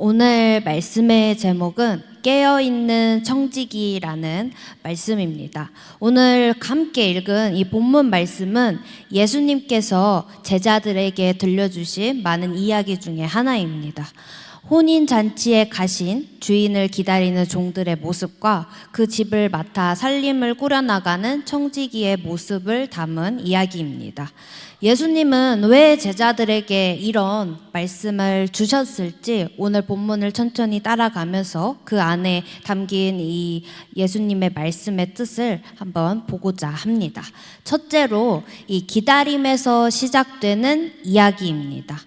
오늘 말씀의 제목은 깨어있는 청지기라는 말씀입니다. 오늘 함께 읽은 이 본문 말씀은 예수님께서 제자들에게 들려주신 많은 이야기 중에 하나입니다. 혼인잔치에 가신 주인을 기다리는 종들의 모습과 그 집을 맡아 살림을 꾸려나가는 청지기의 모습을 담은 이야기입니다. 예수님은 왜 제자들에게 이런 말씀을 주셨을지 오늘 본문을 천천히 따라가면서 그 안에 담긴 이 예수님의 말씀의 뜻을 한번 보고자 합니다. 첫째로 이 기다림에서 시작되는 이야기입니다.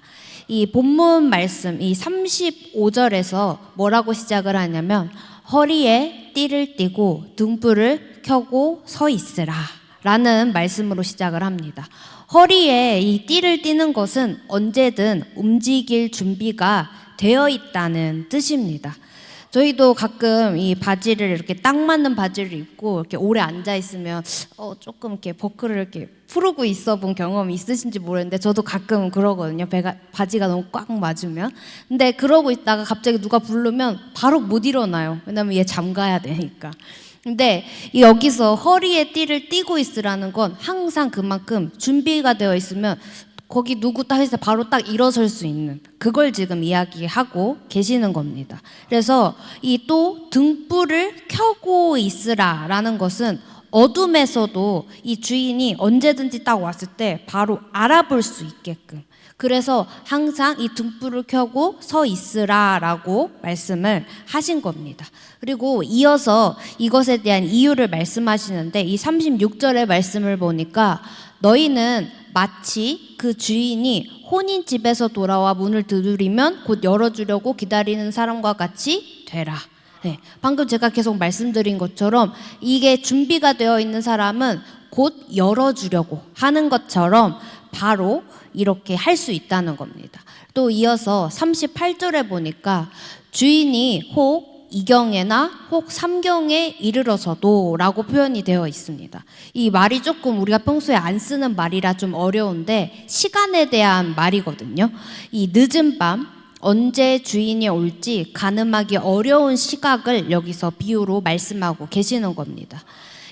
이 본문 말씀, 이 35절에서 뭐라고 시작을 하냐면 허리에 띠를 띠고 등불을 켜고 서 있으라 라는 말씀으로 시작을 합니다. 허리에 이 띠를 띠는 것은 언제든 움직일 준비가 되어 있다는 뜻입니다. 저희도 가끔 이 바지를 이렇게 딱 맞는 바지를 입고 이렇게 오래 앉아 있으면 조금 이렇게 버클을 이렇게 풀고 있어 본 경험이 있으신지 모르겠는데 저도 가끔 그러거든요. 바지가 너무 꽉 맞으면. 근데 그러고 있다가 갑자기 누가 부르면 바로 못 일어나요. 왜냐면 얘 잠가야 되니까. 근데 여기서 허리에 띠를 띠고 있으라는 건 항상 그만큼 준비가 되어 있으면 거기 누구 딱 해서 바로 딱 일어설 수 있는 그걸 지금 이야기하고 계시는 겁니다. 그래서 이 또 등불을 켜고 있으라라는 것은 어둠에서도 이 주인이 언제든지 딱 왔을 때 바로 알아볼 수 있게끔 그래서 항상 이 등불을 켜고 서 있으라라고 말씀을 하신 겁니다. 그리고 이어서 이것에 대한 이유를 말씀하시는데 이 36절의 말씀을 보니까 너희는 마치 그 주인이 혼인집에서 돌아와 문을 두드리면 곧 열어주려고 기다리는 사람과 같이 되라. 네, 방금 제가 계속 말씀드린 것처럼 이게 준비가 되어 있는 사람은 곧 열어주려고 하는 것처럼 바로 이렇게 할 수 있다는 겁니다. 또 이어서 38절에 보니까 주인이 혹 이경에나 혹 삼경에 이르러서도 라고 표현이 되어 있습니다. 이 말이 조금 우리가 평소에 안 쓰는 말이라 좀 어려운데 시간에 대한 말이거든요. 이 늦은 밤 언제 주인이 올지 가늠하기 어려운 시각을 여기서 비유로 말씀하고 계시는 겁니다.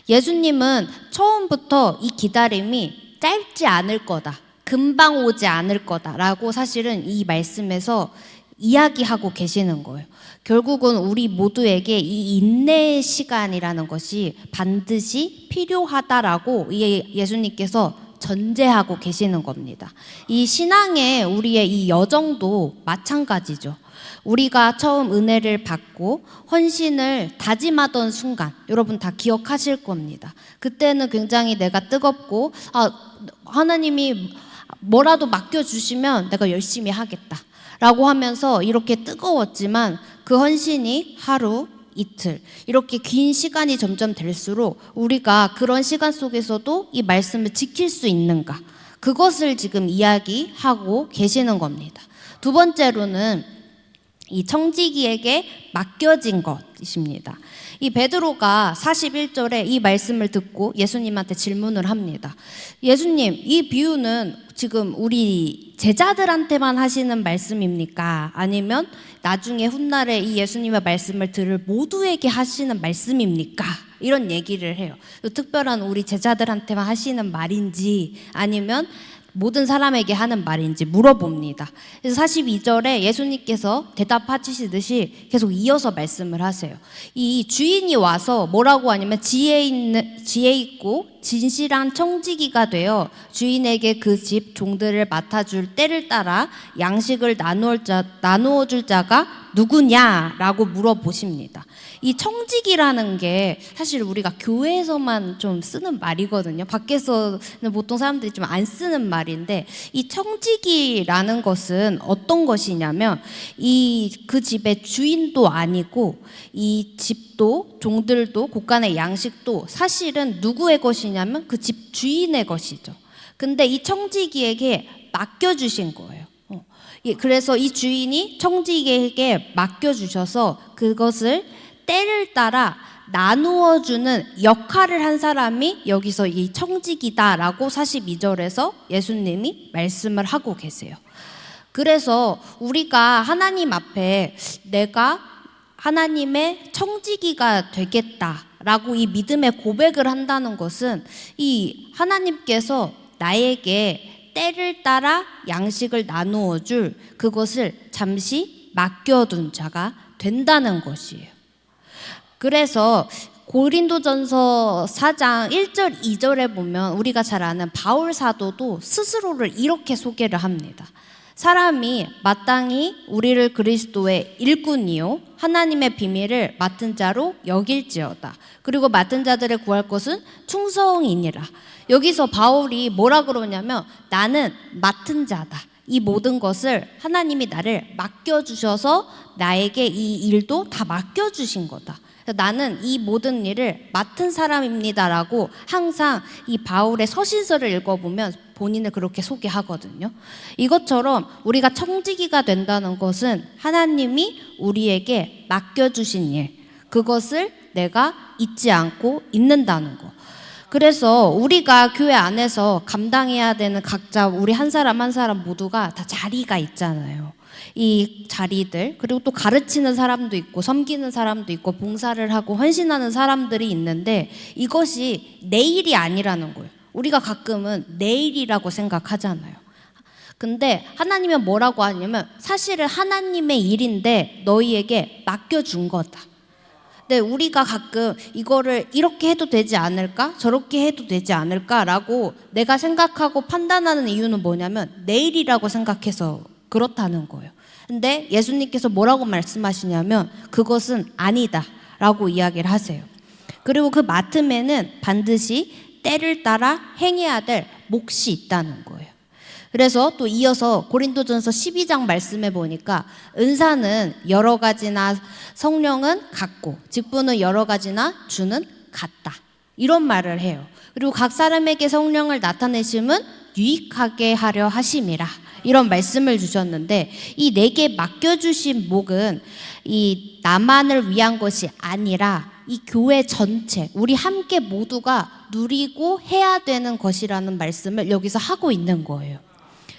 예수님은 처음부터 이 기다림이 짧지 않을 거다, 금방 오지 않을 거다라고 사실은 이 말씀에서 이야기하고 계시는 거예요. 결국은 우리 모두에게 이 인내의 시간이라는 것이 반드시 필요하다라고 예수님께서 전제하고 계시는 겁니다. 이 신앙의 우리의 이 여정도 마찬가지죠. 우리가 처음 은혜를 받고 헌신을 다짐하던 순간 여러분 다 기억하실 겁니다. 그때는 굉장히 내가 뜨겁고 하나님이 뭐라도 맡겨주시면 내가 열심히 하겠다 라고 하면서 이렇게 뜨거웠지만 그 헌신이 하루, 이틀 이렇게 긴 시간이 점점 될수록 우리가 그런 시간 속에서도 이 말씀을 지킬 수 있는가 그것을 지금 이야기하고 계시는 겁니다. 두 번째로는 이 청지기에게 맡겨진 것입니다. 이 베드로가 41절에 이 말씀을 듣고 예수님한테 질문을 합니다. 예수님, 이 비유는 지금 우리 제자들한테만 하시는 말씀입니까? 아니면 나중에 훗날에 이 예수님의 말씀을 들을 모두에게 하시는 말씀입니까? 이런 얘기를 해요. 특별한 우리 제자들한테만 하시는 말인지 아니면 모든 사람에게 하는 말인지 물어봅니다. 그래서 42절에 예수님께서 대답하시듯이 계속 이어서 말씀을 하세요. 이 주인이 와서 뭐라고 하냐면 지혜 있고 진실한 청지기가 되어 주인에게 그 집 종들을 맡아줄 때를 따라 양식을 나누어 줄 자가 누구냐라고 물어보십니다. 이 청지기라는 게 사실 우리가 교회에서만 좀 쓰는 말이거든요. 밖에서는 보통 사람들이 좀 안 쓰는 말인데 이 청지기라는 것은 어떤 것이냐면 그 집의 주인도 아니고 이 집도 종들도 곳간의 양식도 사실은 누구의 것이냐면 그 집 주인의 것이죠. 근데 이 청지기에게 맡겨주신 거예요. 그래서 이 주인이 청지기에게 맡겨주셔서 그것을 때를 따라 나누어주는 역할을 한 사람이 여기서 이 청지기다라고 42절에서 예수님이 말씀을 하고 계세요. 그래서 우리가 하나님 앞에 내가 하나님의 청지기가 되겠다라고 이 믿음의 고백을 한다는 것은 이 하나님께서 나에게 때를 따라 양식을 나누어 줄 그것을 잠시 맡겨둔 자가 된다는 것이에요. 그래서 고린도전서 4장 1절 2절에 보면 우리가 잘 아는 바울 사도도 스스로를 이렇게 소개를 합니다. 사람이 마땅히 우리를 그리스도의 일꾼이요 하나님의 비밀을 맡은 자로 여길지어다. 그리고 맡은 자들을 구할 것은 충성이니라. 여기서 바울이 뭐라 그러냐면 나는 맡은 자다. 이 모든 것을 하나님이 나를 맡겨주셔서 나에게 이 일도 다 맡겨주신 거다. 나는 이 모든 일을 맡은 사람입니다라고 항상 이 바울의 서신서를 읽어보면 본인을 그렇게 소개하거든요. 이것처럼 우리가 청지기가 된다는 것은 하나님이 우리에게 맡겨주신 일, 그것을 내가 잊지 않고 있는다는 거. 그래서 우리가 교회 안에서 감당해야 되는 각자 우리 한 사람 한 사람 모두가 다 자리가 있잖아요. 이 자리들, 그리고 또 가르치는 사람도 있고 섬기는 사람도 있고 봉사를 하고 헌신하는 사람들이 있는데 이것이 내 일이 아니라는 거예요. 우리가 가끔은 내 일이라고 생각하잖아요. 근데 하나님은 뭐라고 하냐면 사실은 하나님의 일인데 너희에게 맡겨준 거다. 근데 우리가 가끔 이거를 이렇게 해도 되지 않을까? 저렇게 해도 되지 않을까라고 내가 생각하고 판단하는 이유는 뭐냐면 내 일이라고 생각해서 그렇다는 거예요. 근데 예수님께서 뭐라고 말씀하시냐면 그것은 아니다 라고 이야기를 하세요. 그리고 그 맡음에는 반드시 때를 따라 행해야 될 몫이 있다는 거예요. 그래서 또 이어서 고린도전서 12장 말씀해 보니까 은사는 여러 가지나 성령은 같고 직분은 여러 가지나 주는 같다. 이런 말을 해요. 그리고 각 사람에게 성령을 나타내심은 유익하게 하려 하심이라. 이런 말씀을 주셨는데 이 내게 맡겨주신 목은 이 나만을 위한 것이 아니라 이 교회 전체 우리 함께 모두가 누리고 해야 되는 것이라는 말씀을 여기서 하고 있는 거예요.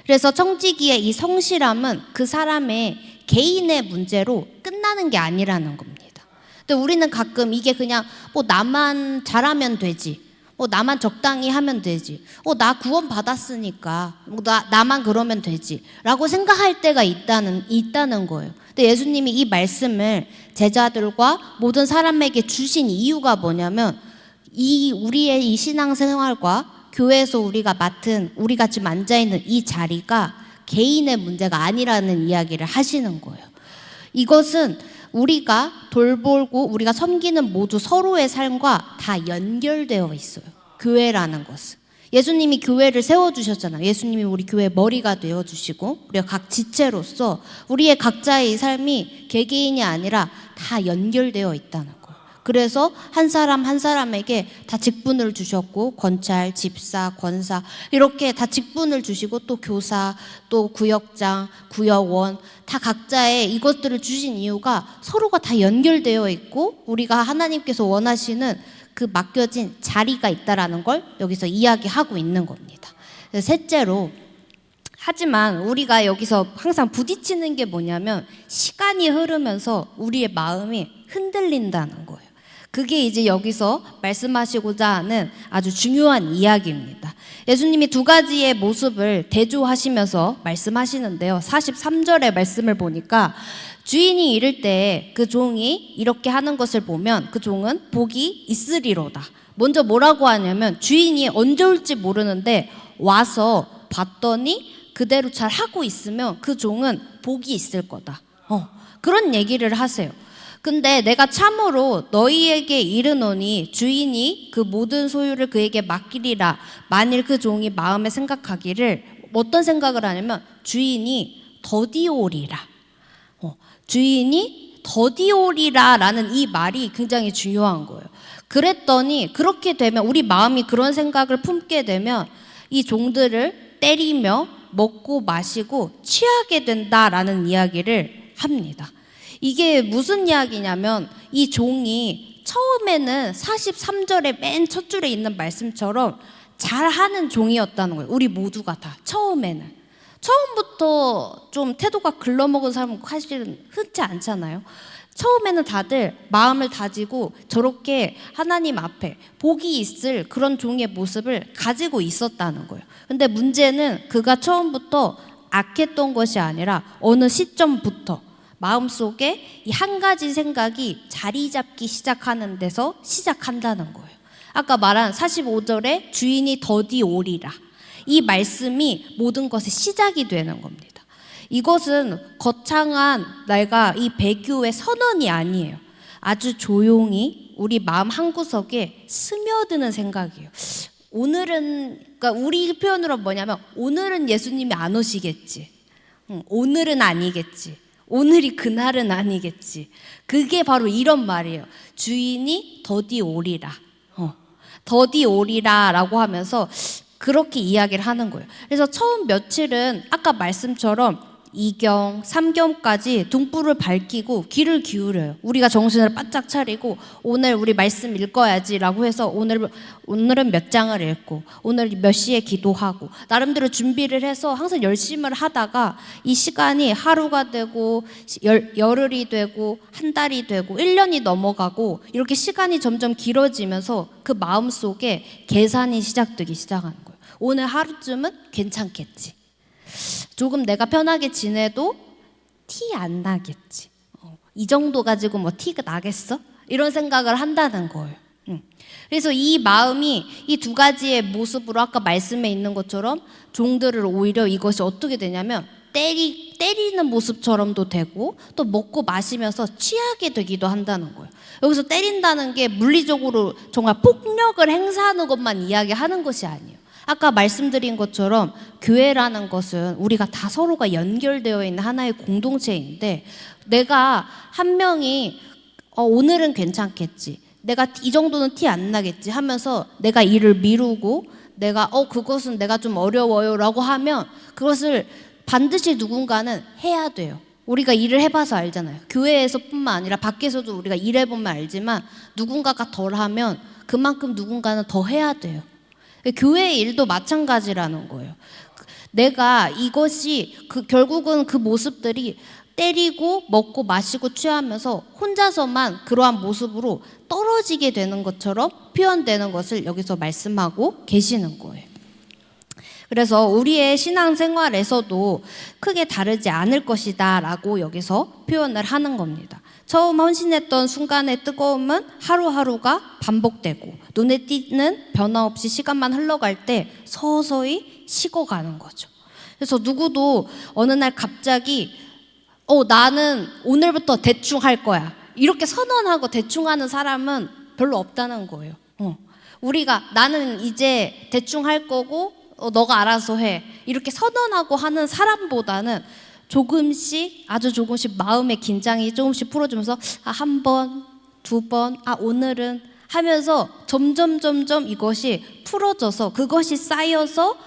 그래서 청지기의 이 성실함은 그 사람의 개인의 문제로 끝나는 게 아니라는 겁니다. 근데 우리는 가끔 이게 그냥 뭐 나만 잘하면 되지, 나만 적당히 하면 되지, 나 구원 받았으니까 나만 그러면 되지 라고 생각할 때가 있다는 거예요. 근데 예수님이 이 말씀을 제자들과 모든 사람에게 주신 이유가 뭐냐면 우리의 이 신앙생활과 교회에서 우리가 지금 앉아있는 이 자리가 개인의 문제가 아니라는 이야기를 하시는 거예요. 이것은 우리가 돌보고 우리가 섬기는 모두 서로의 삶과 다 연결되어 있어요. 교회라는 것은. 예수님이 교회를 세워주셨잖아요. 예수님이 우리 교회의 머리가 되어주시고 우리가 각 지체로서 우리의 각자의 삶이 개개인이 아니라 다 연결되어 있다는 거예요. 그래서 한 사람 한 사람에게 다 직분을 주셨고 권찰, 집사, 권사 이렇게 다 직분을 주시고 또 교사, 또 구역장, 구역원 다 각자의 이것들을 주신 이유가 서로가 다 연결되어 있고 우리가 하나님께서 원하시는 그 맡겨진 자리가 있다라는 걸 여기서 이야기하고 있는 겁니다. 셋째로 하지만 우리가 여기서 항상 부딪히는 게 뭐냐면 시간이 흐르면서 우리의 마음이 흔들린다는 거예요. 그게 이제 여기서 말씀하시고자 하는 아주 중요한 이야기입니다. 예수님이 두 가지의 모습을 대조하시면서 말씀하시는데요. 43절의 말씀을 보니까 주인이 이를 때 그 종이 이렇게 하는 것을 보면 그 종은 복이 있으리로다. 먼저 뭐라고 하냐면 주인이 언제 올지 모르는데 와서 봤더니 그대로 잘 하고 있으면 그 종은 복이 있을 거다. 그런 얘기를 하세요. 근데 내가 참으로 너희에게 이르노니 주인이 그 모든 소유를 그에게 맡기리라. 만일 그 종이 마음에 생각하기를 어떤 생각을 하냐면 주인이 더디오리라. 주인이 더디오리라 라는 이 말이 굉장히 중요한 거예요. 그랬더니 그렇게 되면 우리 마음이 그런 생각을 품게 되면 이 종들을 때리며 먹고 마시고 취하게 된다라는 이야기를 합니다. 이게 무슨 이야기냐면 이 종이 처음에는 43절의 맨 첫 줄에 있는 말씀처럼 잘하는 종이었다는 거예요. 우리 모두가 다 처음에는. 처음부터 좀 태도가 글러먹은 사람은 사실은 흔치 않잖아요. 처음에는 다들 마음을 다지고 저렇게 하나님 앞에 복이 있을 그런 종의 모습을 가지고 있었다는 거예요. 근데 문제는 그가 처음부터 악했던 것이 아니라 어느 시점부터 마음속에 이 한 가지 생각이 자리 잡기 시작하는 데서 시작한다는 거예요. 아까 말한 45절에 주인이 더디 오리라. 이 말씀이 모든 것의 시작이 되는 겁니다. 이것은 거창한 내가 이 배교의 선언이 아니에요. 아주 조용히 우리 마음 한구석에 스며드는 생각이에요. 오늘은, 그러니까 우리 표현으로 뭐냐면 오늘은 예수님이 안 오시겠지. 오늘은 아니겠지. 오늘이 그날은 아니겠지. 그게 바로 이런 말이에요. 주인이 더디 오리라. 더디 오리라 라고 하면서 그렇게 이야기를 하는 거예요. 그래서 처음 며칠은 아까 말씀처럼 2경, 3경까지 등불을 밝히고 귀를 기울여요. 우리가 정신을 바짝 차리고 오늘 우리 말씀 읽어야지 라고 해서 오늘은 몇 장을 읽고 오늘 몇 시에 기도하고 나름대로 준비를 해서 항상 열심을 하다가 이 시간이 하루가 되고 열흘이 되고 한 달이 되고 1년이 넘어가고 이렇게 시간이 점점 길어지면서 그 마음속에 계산이 시작되기 시작하는 거예요. 오늘 하루쯤은 괜찮겠지. 조금 내가 편하게 지내도 티 안 나겠지. 이 정도 가지고 뭐 티가 나겠어? 이런 생각을 한다는 거예요. 그래서 이 마음이 이 두 가지의 모습으로 아까 말씀에 있는 것처럼 종들을 오히려 이것이 어떻게 되냐면 때리는 모습처럼도 되고 또 먹고 마시면서 취하게 되기도 한다는 거예요. 여기서 때린다는 게 물리적으로 정말 폭력을 행사하는 것만 이야기하는 것이 아니에요. 아까 말씀드린 것처럼 교회라는 것은 우리가 다 서로가 연결되어 있는 하나의 공동체인데 내가 한 명이 오늘은 괜찮겠지. 내가 이 정도는 티 안 나겠지 하면서 내가 일을 미루고 내가 그것은 내가 좀 어려워요 라고 하면 그것을 반드시 누군가는 해야 돼요. 우리가 일을 해봐서 알잖아요. 교회에서뿐만 아니라 밖에서도 우리가 일해보면 알지만 누군가가 덜 하면 그만큼 누군가는 더 해야 돼요. 교회의 일도 마찬가지라는 거예요. 내가 이것이 결국은 그 모습들이 때리고 먹고 마시고 취하면서 혼자서만 그러한 모습으로 떨어지게 되는 것처럼 표현되는 것을 여기서 말씀하고 계시는 거예요. 그래서 우리의 신앙생활에서도 크게 다르지 않을 것이다 라고 여기서 표현을 하는 겁니다. 처음 헌신했던 순간의 뜨거움은 하루하루가 반복되고 눈에 띄는 변화 없이 시간만 흘러갈 때 서서히 식어가는 거죠. 그래서 누구도 어느 날 갑자기 나는 오늘부터 대충 할 거야 이렇게 선언하고 대충 하는 사람은 별로 없다는 거예요. 우리가 나는 이제 대충 할 거고 너가 알아서 해 이렇게 선언하고 하는 사람보다는 조금씩 아주 조금씩 마음의 긴장이 조금씩 풀어주면서 한 번, 두 번, 오늘은 하면서 점점 이것이 풀어져서 그것이 쌓여서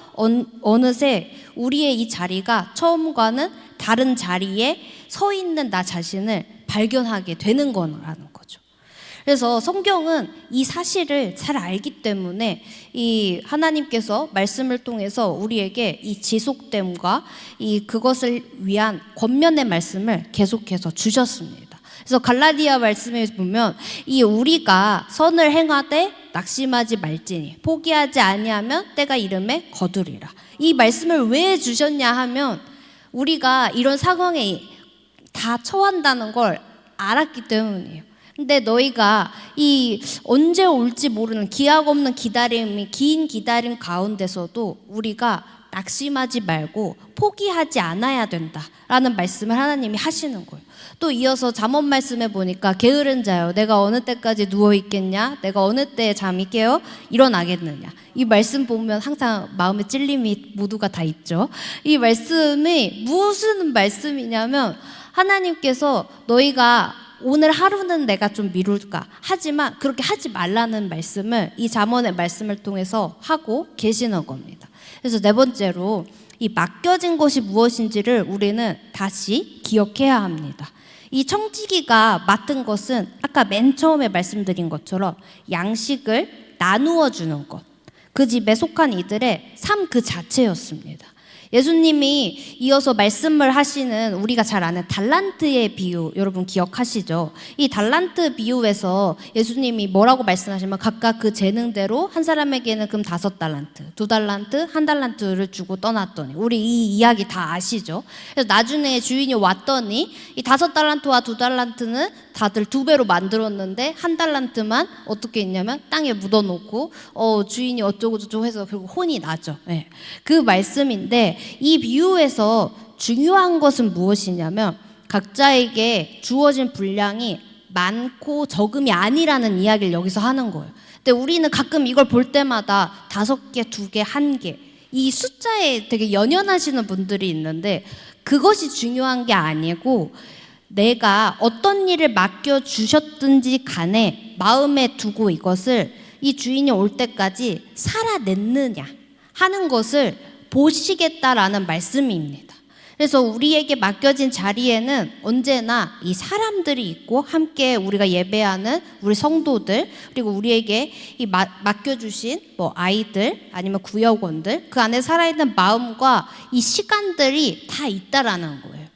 어느새 우리의 이 자리가 처음과는 다른 자리에 서 있는 나 자신을 발견하게 되는 거라는 거죠. 그래서 성경은 이 사실을 잘 알기 때문에 이 하나님께서 말씀을 통해서 우리에게 이 지속됨과 그것을 위한 권면의 말씀을 계속해서 주셨습니다. 그래서 갈라디아 말씀에 보면 이 우리가 선을 행하되 낙심하지 말지니 포기하지 아니하면 때가 이름에 거두리라. 이 말씀을 왜 주셨냐 하면 우리가 이런 상황에 다 처한다는 걸 알았기 때문이에요. 근데 너희가 이 언제 올지 모르는 기약 없는 기다림이 긴 기다림 가운데서도 우리가 낙심하지 말고 포기하지 않아야 된다라는 말씀을 하나님이 하시는 거예요. 또 이어서 잠언 말씀에 보니까 게으른 자여 내가 어느 때까지 누워 있겠냐 내가 어느 때에 잠이 깨어 일어나겠느냐 이 말씀 보면 항상 마음에 찔림이 모두가 다 있죠. 이 말씀이 무슨 말씀이냐면 하나님께서 너희가 오늘 하루는 내가 좀 미룰까 하지만 그렇게 하지 말라는 말씀을 이 잠언의 말씀을 통해서 하고 계시는 겁니다. 그래서 네 번째로 이 맡겨진 것이 무엇인지를 우리는 다시 기억해야 합니다. 이 청지기가 맡은 것은 아까 맨 처음에 말씀드린 것처럼 양식을 나누어 주는 것, 그 집에 속한 이들의 삶 그 자체였습니다. 예수님이 이어서 말씀을 하시는 우리가 잘 아는 달란트의 비유, 여러분 기억하시죠? 이 달란트 비유에서 예수님이 뭐라고 말씀하시면 각각 그 재능대로 한 사람에게는 금 5달란트, 2달란트, 1달란트를 주고 떠났더니, 우리 이 이야기 다 아시죠? 그래서 나중에 주인이 왔더니 이 5달란트와 2달란트는 다들 2배로 만들었는데 1달란트만 어떻게 했냐면 땅에 묻어놓고 주인이 어쩌고 저쩌고 해서 결국 혼이 나죠. 네. 그 말씀인데, 이 비유에서 중요한 것은 무엇이냐면 각자에게 주어진 분량이 많고 적음이 아니라는 이야기를 여기서 하는 거예요. 근데 우리는 가끔 이걸 볼 때마다 5개, 2개, 1개 이 숫자에 되게 연연하시는 분들이 있는데, 그것이 중요한 게 아니고 내가 어떤 일을 맡겨주셨든지 간에 마음에 두고 이것을 이 주인이 올 때까지 살아냈느냐 하는 것을 보시겠다라는 말씀입니다. 그래서 우리에게 맡겨진 자리에는 언제나 이 사람들이 있고 함께 우리가 예배하는 우리 성도들, 그리고 우리에게 이 맡겨주신 뭐 아이들 아니면 구역원들, 그 안에 살아있는 마음과 이 시간들이 다 있다라는 거예요.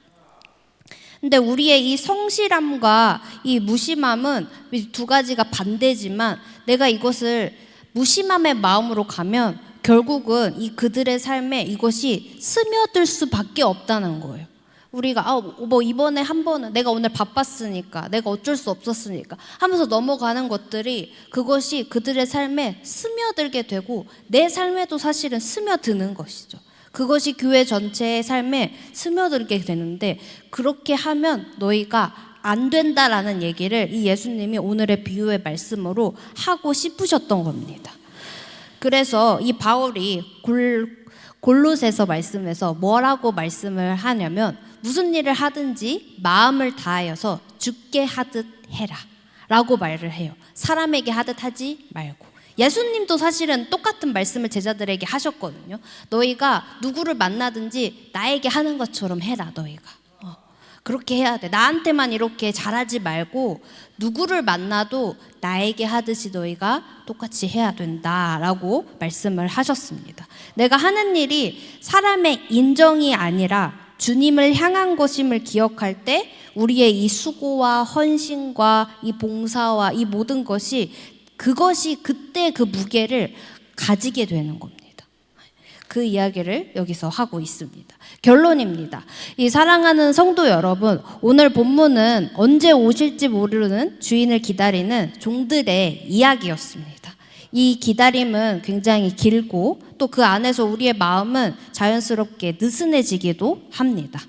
근데 우리의 이 성실함과 이 무심함은 2가지가 반대지만, 내가 이것을 무심함의 마음으로 가면 결국은 이 그들의 삶에 이것이 스며들 수밖에 없다는 거예요. 우리가 뭐 이번에 한 번은 내가 오늘 바빴으니까, 내가 어쩔 수 없었으니까 하면서 넘어가는 것들이, 그것이 그들의 삶에 스며들게 되고 내 삶에도 사실은 스며드는 것이죠. 그것이 교회 전체의 삶에 스며들게 되는데, 그렇게 하면 너희가 안 된다라는 얘기를 이 예수님이 오늘의 비유의 말씀으로 하고 싶으셨던 겁니다. 그래서 이 바울이 골로새서 말씀에서 뭐라고 말씀을 하냐면, 무슨 일을 하든지 마음을 다하여서 주께 하듯 해라 라고 말을 해요. 사람에게 하듯 하지 말고. 예수님도 사실은 똑같은 말씀을 제자들에게 하셨거든요. 너희가 누구를 만나든지 나에게 하는 것처럼 해라. 너희가 그렇게 해야 돼. 나한테만 이렇게 잘하지 말고 누구를 만나도 나에게 하듯이 너희가 똑같이 해야 된다라고 말씀을 하셨습니다. 내가 하는 일이 사람의 인정이 아니라 주님을 향한 것임을 기억할 때 우리의 이 수고와 헌신과 이 봉사와 이 모든 것이, 그것이 그때 그 무게를 가지게 되는 겁니다. 그 이야기를 여기서 하고 있습니다. 결론입니다. 이 사랑하는 성도 여러분, 오늘 본문은 언제 오실지 모르는 주인을 기다리는 종들의 이야기였습니다. 이 기다림은 굉장히 길고 또 그 안에서 우리의 마음은 자연스럽게 느슨해지기도 합니다.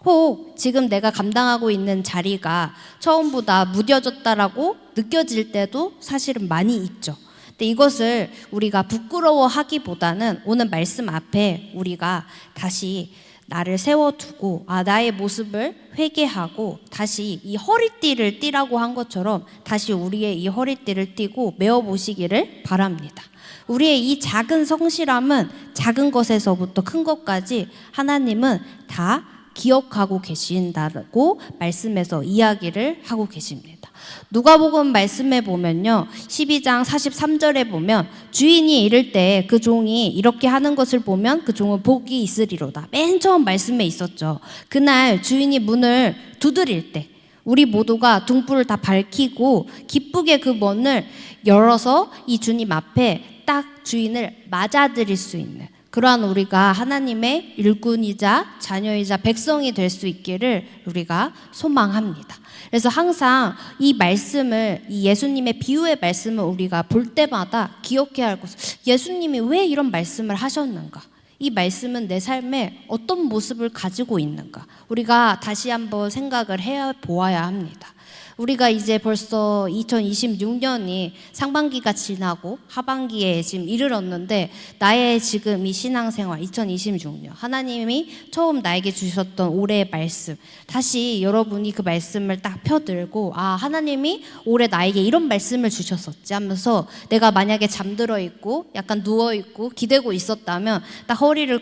혹 지금 내가 감당하고 있는 자리가 처음보다 무뎌졌다라고 느껴질 때도 사실은 많이 있죠. 근데 이것을 우리가 부끄러워하기보다는 오늘 말씀 앞에 우리가 다시 나를 세워두고 나의 모습을 회개하고 다시 이 허리띠를 띠라고 한 것처럼 다시 우리의 이 허리띠를 띠고 메어보시기를 바랍니다. 우리의 이 작은 성실함은 작은 것에서부터 큰 것까지 하나님은 다 기억하고 계신다고 말씀에서 이야기를 하고 계십니다. 누가복음 말씀에 보면요, 12장 43절에 보면 주인이 이를 때 그 종이 이렇게 하는 것을 보면 그 종은 복이 있으리로다. 맨 처음 말씀에 있었죠. 그날 주인이 문을 두드릴 때 우리 모두가 등불을 다 밝히고 기쁘게 그 문을 열어서 이 주님 앞에 딱 주인을 맞아들일 수 있는 그러한 우리가 하나님의 일꾼이자 자녀이자 백성이 될 수 있기를 우리가 소망합니다. 그래서 항상 이 말씀을, 이 예수님의 비유의 말씀을 우리가 볼 때마다 기억해야 할 것은, 예수님이 왜 이런 말씀을 하셨는가? 이 말씀은 내 삶에 어떤 모습을 가지고 있는가? 우리가 다시 한번 생각을 해 보아야 합니다. 우리가 이제 벌써 2026년이 상반기가 지나고 하반기에 지금 이르렀는데, 나의 지금 이 신앙생활 2026년 하나님이 처음 나에게 주셨던 올해의 말씀, 다시 여러분이 그 말씀을 딱 펴들고 하나님이 올해 나에게 이런 말씀을 주셨었지 하면서, 내가 만약에 잠들어 있고 약간 누워 있고 기대고 있었다면 딱 허리를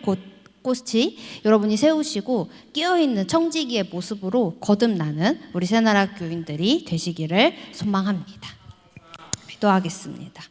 곧이 여러분이 세우시고 깨어있는 청지기의 모습으로 거듭나는 우리 새나라 교인들이 되시기를 소망합니다. 기도하겠습니다.